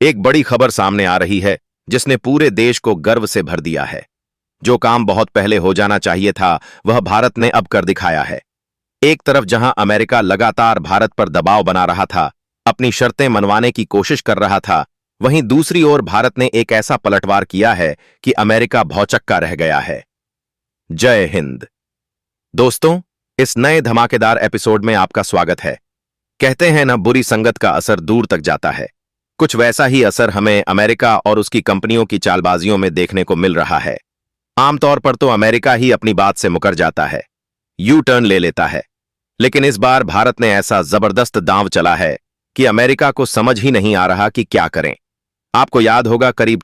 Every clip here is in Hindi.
एक बड़ी खबर सामने आ रही है जिसने पूरे देश को गर्व से भर दिया है। जो काम बहुत पहले हो जाना चाहिए था वह भारत ने अब कर दिखाया है। एक तरफ जहां अमेरिका लगातार भारत पर दबाव बना रहा था, अपनी शर्तें मनवाने की कोशिश कर रहा था, वहीं दूसरी ओर भारत ने एक ऐसा पलटवार किया है कि अमेरिका भौचक्का रह गया है। जय हिंद दोस्तों, इस नए धमाकेदार एपिसोड में आपका स्वागत है। कहते हैं ना, बुरी संगत का असर दूर तक जाता है। कुछ वैसा ही असर हमें अमेरिका और उसकी कंपनियों की चालबाजियों में देखने को मिल रहा है। आमतौर पर तो अमेरिका ही अपनी बात से मुकर जाता है, यू टर्न ले लेता है, लेकिन इस बार भारत ने ऐसा जबरदस्त दांव चला है कि अमेरिका को समझ ही नहीं आ रहा कि क्या करें। आपको याद होगा, करीब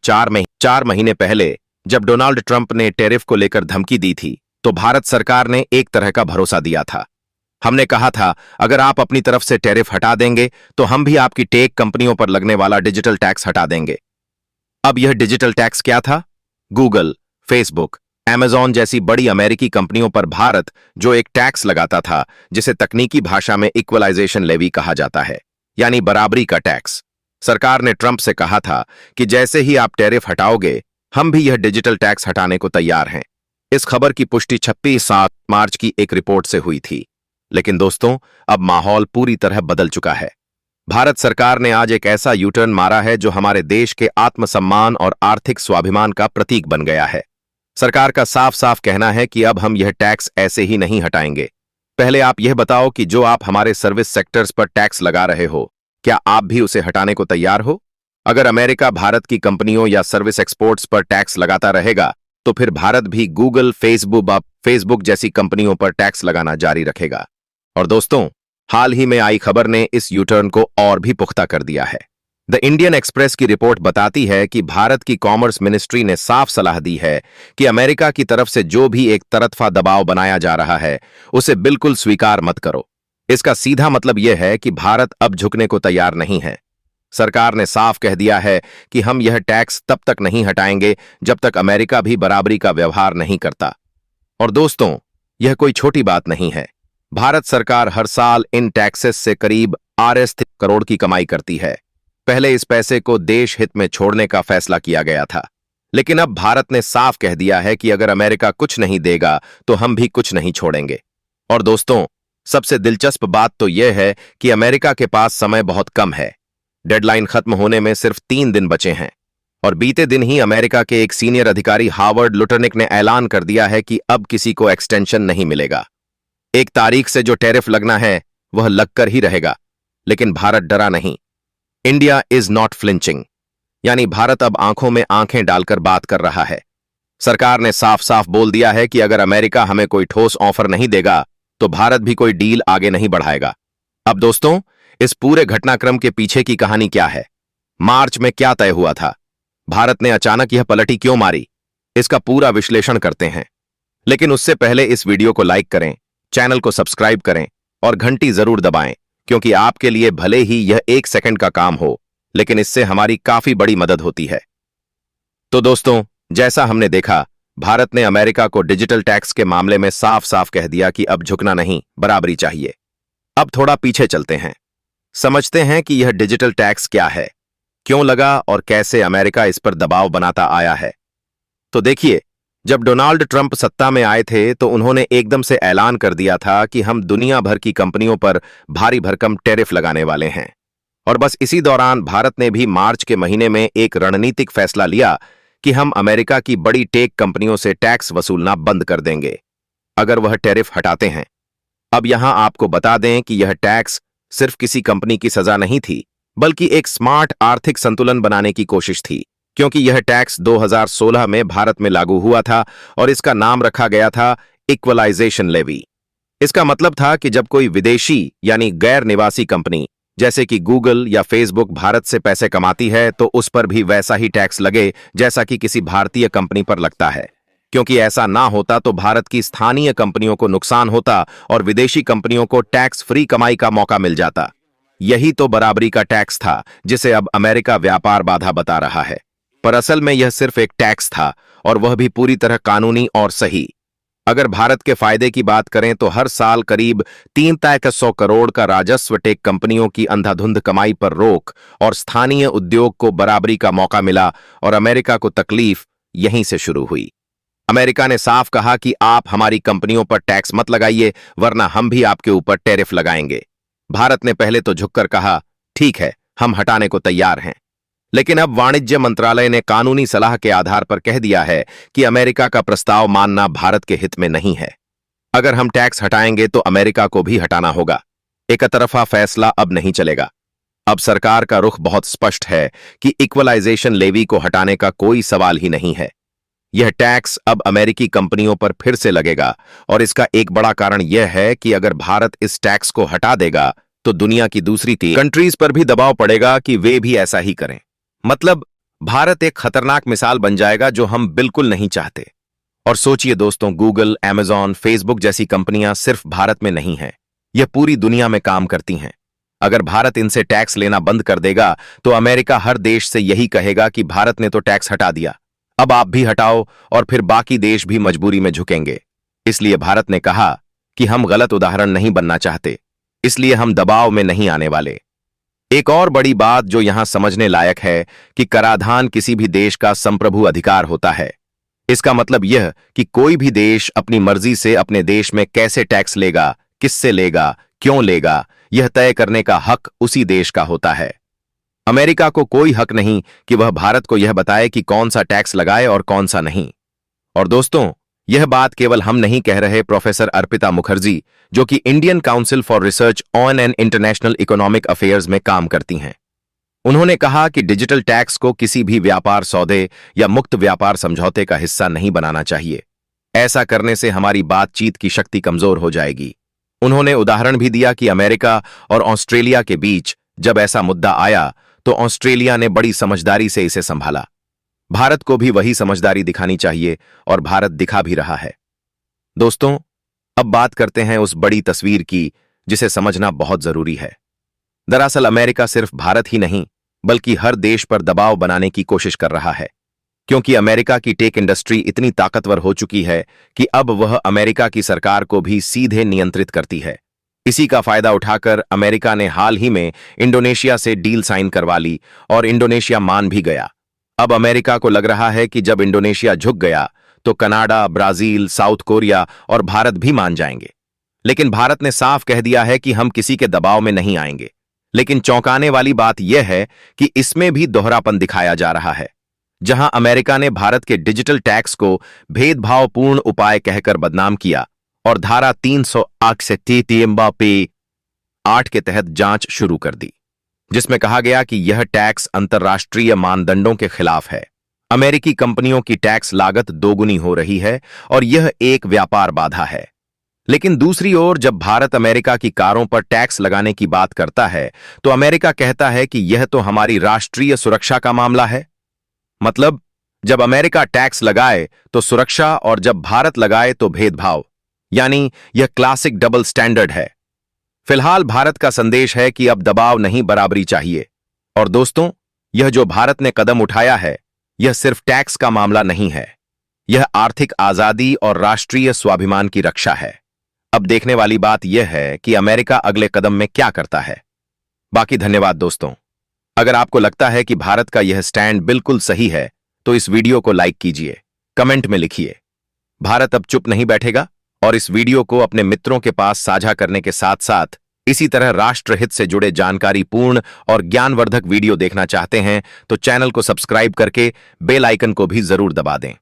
4 महीने पहले जब डोनाल्ड ट्रंप ने टैरिफ को लेकर धमकी दी थी, तो भारत सरकार ने एक तरह का भरोसा दिया था। हमने कहा था, अगर आप अपनी तरफ से टैरिफ हटा देंगे तो हम भी आपकी टेक कंपनियों पर लगने वाला डिजिटल टैक्स हटा देंगे। अब यह डिजिटल टैक्स क्या था? गूगल, फेसबुक, अमेज़न जैसी बड़ी अमेरिकी कंपनियों पर भारत जो एक टैक्स लगाता था, जिसे तकनीकी भाषा में इक्वलाइजेशन लेवी कहा जाता है, यानी बराबरी का टैक्स। सरकार ने ट्रंप से कहा था कि जैसे ही आप टैरिफ हटाओगे, हम भी यह डिजिटल टैक्स हटाने को तैयार हैं। इस खबर की पुष्टि 26 मार्च की एक रिपोर्ट से हुई थी। लेकिन दोस्तों, अब माहौल पूरी तरह बदल चुका है। भारत सरकार ने आज एक ऐसा यू टर्न मारा है जो हमारे देश के आत्मसम्मान और आर्थिक स्वाभिमान का प्रतीक बन गया है। सरकार का साफ साफ कहना है कि अब हम यह टैक्स ऐसे ही नहीं हटाएंगे। पहले आप यह बताओ कि जो आप हमारे सर्विस सेक्टर्स पर टैक्स लगा रहे हो, क्या आप भी उसे हटाने को तैयार हो? अगर अमेरिका भारत की कंपनियों या सर्विस एक्सपोर्ट्स पर टैक्स लगाता रहेगा, तो फिर भारत भी गूगल, फेसबुक जैसी कंपनियों पर टैक्स लगाना जारी रखेगा। और दोस्तों, हाल ही में आई खबर ने इस यू टर्न को और भी पुख्ता कर दिया है। द इंडियन एक्सप्रेस की रिपोर्ट बताती है कि भारत की कॉमर्स मिनिस्ट्री ने साफ सलाह दी है कि अमेरिका की तरफ से जो भी एक तरफा दबाव बनाया जा रहा है, उसे बिल्कुल स्वीकार मत करो। इसका सीधा मतलब यह है कि भारत अब झुकने को तैयार नहीं है। सरकार ने साफ कह दिया है कि हम यह टैक्स तब तक नहीं हटाएंगे जब तक अमेरिका भी बराबरी का व्यवहार नहीं करता। और दोस्तों, यह कोई छोटी बात नहीं है। भारत सरकार हर साल इन टैक्सेस से करीब ₹60 करोड़ की कमाई करती है। पहले इस पैसे को देश हित में छोड़ने का फैसला किया गया था, लेकिन अब भारत ने साफ कह दिया है कि अगर अमेरिका कुछ नहीं देगा तो हम भी कुछ नहीं छोड़ेंगे। और दोस्तों, सबसे दिलचस्प बात तो यह है कि अमेरिका के पास समय बहुत कम है। डेडलाइन खत्म होने में सिर्फ 3 दिन बचे हैं, और बीते दिन ही अमेरिका के एक सीनियर अधिकारी हावर्ड लुटरनिक ने ऐलान कर दिया है कि अब किसी को एक्सटेंशन नहीं मिलेगा। एक तारीख से जो टैरिफ लगना है वह लगकर ही रहेगा। लेकिन भारत डरा नहीं। इंडिया इज नॉट फ्लिंचिंग, यानी भारत अब आंखों में आंखें डालकर बात कर रहा है। सरकार ने साफ साफ बोल दिया है कि अगर अमेरिका हमें कोई ठोस ऑफर नहीं देगा तो भारत भी कोई डील आगे नहीं बढ़ाएगा। अब दोस्तों, इस पूरे घटनाक्रम के पीछे की कहानी क्या है? मार्च में क्या तय हुआ था? भारत ने अचानक यह पलटी क्यों मारी? इसका पूरा विश्लेषण करते हैं। लेकिन उससे पहले इस वीडियो को लाइक करें, चैनल को सब्सक्राइब करें और घंटी जरूर दबाएं, क्योंकि आपके लिए भले ही यह 1 सेकंड का काम हो, लेकिन इससे हमारी काफी बड़ी मदद होती है। तो दोस्तों, जैसा हमने देखा, भारत ने अमेरिका को डिजिटल टैक्स के मामले में साफ साफ कह दिया कि अब झुकना नहीं, बराबरी चाहिए। अब थोड़ा पीछे चलते हैं, समझते हैं कि यह डिजिटल टैक्स क्या है, क्यों लगा और कैसे अमेरिका इस पर दबाव बनाता आया है। तो देखिए, जब डोनाल्ड ट्रंप सत्ता में आए थे तो उन्होंने एकदम से ऐलान कर दिया था कि हम दुनिया भर की कंपनियों पर भारी भरकम टैरिफ लगाने वाले हैं। और बस इसी दौरान भारत ने भी मार्च के महीने में एक रणनीतिक फैसला लिया कि हम अमेरिका की बड़ी टेक कंपनियों से टैक्स वसूलना बंद कर देंगे अगर वह टैरिफ हटाते हैं। अब यहां आपको बता दें कि यह टैक्स सिर्फ किसी कंपनी की सजा नहीं थी, बल्कि एक स्मार्ट आर्थिक संतुलन बनाने की कोशिश थी, क्योंकि यह टैक्स 2016 में भारत में लागू हुआ था और इसका नाम रखा गया था इक्वलाइजेशन लेवी। इसका मतलब था कि जब कोई विदेशी यानी गैर निवासी कंपनी जैसे कि गूगल या फेसबुक भारत से पैसे कमाती है तो उस पर भी वैसा ही टैक्स लगे जैसा कि किसी भारतीय कंपनी पर लगता है। क्योंकि ऐसा ना होता तो भारत की स्थानीय कंपनियों को नुकसान होता और विदेशी कंपनियों को टैक्स फ्री कमाई का मौका मिल जाता। यही तो बराबरी का टैक्स था जिसे अब अमेरिका व्यापार बाधा बता रहा है। पर असल में यह सिर्फ एक टैक्स था, और वह भी पूरी तरह कानूनी और सही। अगर भारत के फायदे की बात करें तो हर साल करीब 300 करोड़ का राजस्व टेक कंपनियों की अंधाधुंध कमाई पर रोक और स्थानीय उद्योग को बराबरी का मौका मिला और अमेरिका को तकलीफ यहीं से शुरू हुई। अमेरिका ने साफ कहा कि आप हमारी कंपनियों पर टैक्स मत लगाइए वरना हम भी आपके ऊपर टैरिफ लगाएंगे। भारत ने पहले तो झुककर कहा ठीक है, हम हटाने को तैयार हैं, लेकिन अब वाणिज्य मंत्रालय ने कानूनी सलाह के आधार पर कह दिया है कि अमेरिका का प्रस्ताव मानना भारत के हित में नहीं है। अगर हम टैक्स हटाएंगे तो अमेरिका को भी हटाना होगा। एक तरफा फैसला अब नहीं चलेगा। अब सरकार का रुख बहुत स्पष्ट है कि इक्वलाइजेशन लेवी को हटाने का कोई सवाल ही नहीं है। यह टैक्स अब अमेरिकी कंपनियों पर फिर से लगेगा और इसका एक बड़ा कारण यह है कि अगर भारत इस टैक्स को हटा देगा तो दुनिया की दूसरी 3 कंट्रीज पर भी दबाव पड़ेगा कि वे भी ऐसा ही करें। मतलब भारत एक खतरनाक मिसाल बन जाएगा जो हम बिल्कुल नहीं चाहते। और सोचिए दोस्तों, गूगल, अमेज़न, फेसबुक जैसी कंपनियां सिर्फ भारत में नहीं हैं, यह पूरी दुनिया में काम करती हैं। अगर भारत इनसे टैक्स लेना बंद कर देगा तो अमेरिका हर देश से यही कहेगा कि भारत ने तो टैक्स हटा दिया, अब आप भी हटाओ, और फिर बाकी देश भी मजबूरी में झुकेंगे। इसलिए भारत ने कहा कि हम गलत उदाहरण नहीं बनना चाहते, इसलिए हम दबाव में नहीं आने वाले। एक और बड़ी बात जो यहां समझने लायक है कि कराधान किसी भी देश का संप्रभु अधिकार होता है। इसका मतलब यह कि कोई भी देश अपनी मर्जी से अपने देश में कैसे टैक्स लेगा, किससे लेगा, क्यों लेगा, यह तय करने का हक उसी देश का होता है। अमेरिका को कोई हक नहीं कि वह भारत को यह बताए कि कौन सा टैक्स लगाए और कौन सा नहीं। और दोस्तों, यह बात केवल हम नहीं कह रहे। प्रोफेसर अर्पिता मुखर्जी, जो कि Indian council for research on and international economic affairs में काम करती हैं, उन्होंने कहा कि डिजिटल टैक्स को किसी भी व्यापार सौदे या मुक्त व्यापार समझौते का हिस्सा नहीं बनाना चाहिए। ऐसा करने से हमारी बातचीत की शक्ति कमजोर हो जाएगी। उन्होंने उदाहरण भी दिया कि अमेरिका और ऑस्ट्रेलिया के बीच जब ऐसा मुद्दा आया तो ऑस्ट्रेलिया ने बड़ी समझदारी से इसे संभाला। भारत को भी वही समझदारी दिखानी चाहिए और भारत दिखा भी रहा है। दोस्तों, अब बात करते हैं उस बड़ी तस्वीर की जिसे समझना बहुत जरूरी है। दरअसल अमेरिका सिर्फ भारत ही नहीं बल्कि हर देश पर दबाव बनाने की कोशिश कर रहा है, क्योंकि अमेरिका की टेक इंडस्ट्री इतनी ताकतवर हो चुकी है कि अब वह अमेरिका की सरकार को भी सीधे नियंत्रित करती है। इसी का फायदा उठाकर अमेरिका ने हाल ही में इंडोनेशिया से डील साइन करवा ली और इंडोनेशिया मान भी गया। अब अमेरिका को लग रहा है कि जब इंडोनेशिया झुक गया तो कनाडा, ब्राजील, साउथ कोरिया और भारत भी मान जाएंगे। लेकिन भारत ने साफ कह दिया है कि हम किसी के दबाव में नहीं आएंगे। लेकिन चौंकाने वाली बात यह है कि इसमें भी दोहरापन दिखाया जा रहा है। जहां अमेरिका ने भारत के डिजिटल टैक्स को भेदभावपूर्ण उपाय कहकर बदनाम किया और धारा 308 के तहत जांच शुरू कर दी, जिसमें कहा गया कि यह टैक्स अंतर्राष्ट्रीय मानदंडों के खिलाफ है। अमेरिकी कंपनियों की टैक्स लागत दोगुनी हो रही है और यह एक व्यापार बाधा है। लेकिन दूसरी ओर जब भारत अमेरिका की कारों पर टैक्स लगाने की बात करता है तो अमेरिका कहता है कि यह तो हमारी राष्ट्रीय सुरक्षा का मामला है। मतलब जब अमेरिका टैक्स लगाए तो सुरक्षा और जब भारत लगाए तो भेदभाव, यानी यह क्लासिक डबल स्टैंडर्ड है। फिलहाल भारत का संदेश है कि अब दबाव नहीं, बराबरी चाहिए। और दोस्तों, यह जो भारत ने कदम उठाया है यह सिर्फ टैक्स का मामला नहीं है, यह आर्थिक आजादी और राष्ट्रीय स्वाभिमान की रक्षा है। अब देखने वाली बात यह है कि अमेरिका अगले कदम में क्या करता है। बाकी धन्यवाद दोस्तों। अगर आपको लगता है कि भारत का यह स्टैंड बिल्कुल सही है तो इस वीडियो को लाइक कीजिए, कमेंट में लिखिए। भारत अब चुप नहीं बैठेगा। और इस वीडियो को अपने मित्रों के पास साझा करने के साथ साथ इसी तरह राष्ट्रहित से जुड़े जानकारीपूर्ण और ज्ञानवर्धक वीडियो देखना चाहते हैं तो चैनल को सब्सक्राइब करके बेल आइकन को भी जरूर दबा दें।